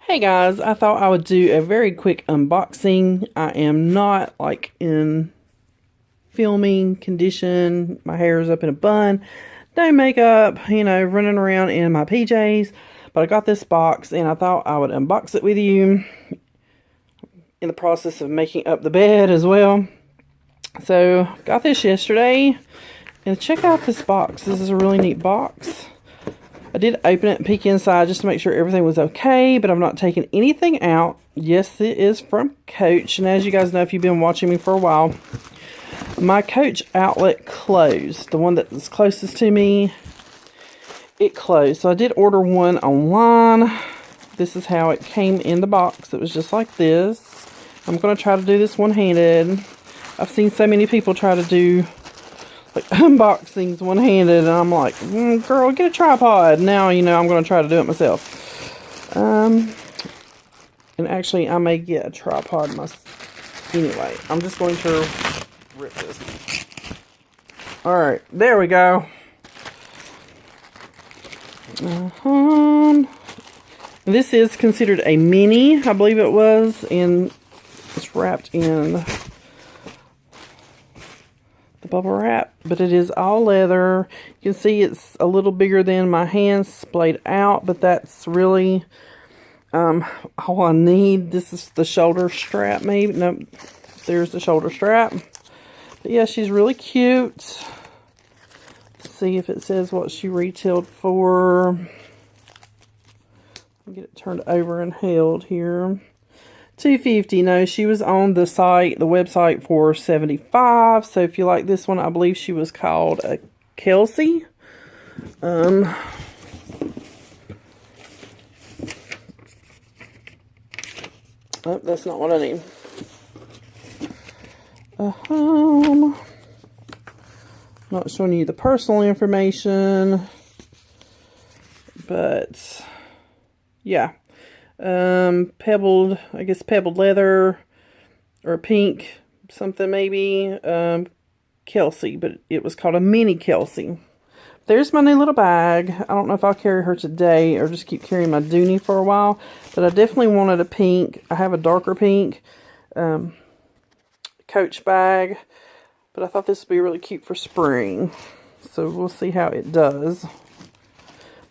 Hey guys, I thought I would do a very quick unboxing. I am not like in filming condition. My hair is up in a bun. No makeup, running around in my PJs. But I got this box and I thought I would unbox it with you in the process of making up the bed as well. So, got this yesterday. And check out this box. This is a really neat box. I did open it and peek inside just to make sure everything was okay, but I'm not taking anything out. Yes, it is from Coach, and as you guys know, if you've been watching me for a while, my Coach outlet closed. The one that was closest to me, it closed. So I did order one online. This is how it came in the box. It was just like this. I'm going to try to do this one-handed. I've seen so many people try to do like unboxings one-handed, and I'm like, girl, get a tripod. Now, I'm going to try to do it myself. And actually, I may get a tripod myself. Anyway, I'm just going to rip this. Alright, there we go. This is considered a mini, I believe it was, and it's wrapped in bubble wrap, but it is all leather. You can see it's a little bigger than my hand splayed out, but that's really all I need. This is the shoulder strap, maybe. Nope, there's the shoulder strap. But yeah, she's really cute. Let's see if it says what she retailed for. Get it turned over and held here. $2.50. No, she was on the website for $75. So if you like this one, I believe she was called a Kelsey. Oh, that's not what I need. Not showing you the personal information, but yeah. Pebbled leather, or pink something maybe, Kelsey, but it was called a mini Kelsey. There's my new little bag. I don't know if I'll carry her today or just keep carrying my Dooney for a while, but I definitely wanted a pink. I have a darker pink Coach bag, but I thought this would be really cute for spring, so we'll see how it does.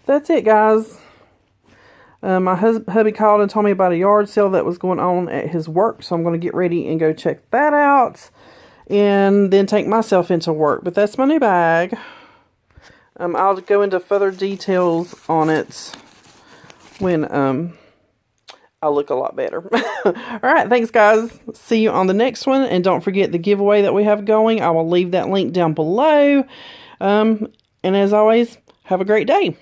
That's it, guys. My hubby called and told me about a yard sale that was going on at his work, so I'm going to get ready and go check that out, and then take myself into work. But that's my new bag. I'll go into further details on it when I look a lot better. Alright, thanks guys. See you on the next one, and don't forget the giveaway that we have going. I will leave that link down below. And as always, have a great day.